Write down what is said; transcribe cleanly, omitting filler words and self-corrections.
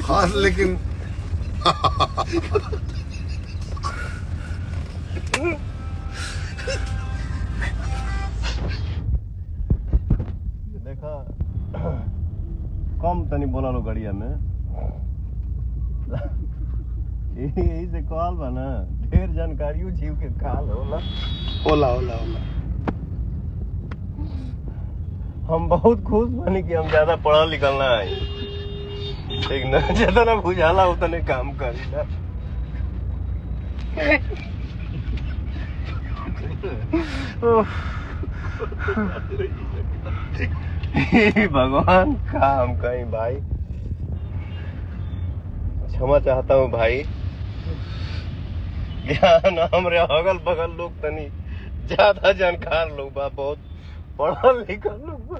खास लेकिन देखा कम तनी बोला लो गड़िया में यही से कहल बा ना, ढेर जानकारियों जीव के काल होला। होला होला होला। हम बहुत खुश बनी कि हम ज्यादा पढ़ल लिखल ना है, ठीक ना, जितना बुझाला उतने काम करी ना। भगवान का हम कहीं भाई, क्षमा चाहता हूँ भाई। ज्ञान हमरे अगल बगल लोग तनी ज्यादा जानकार लोग बा, बहुत पढ़ल लिखल लोग बा।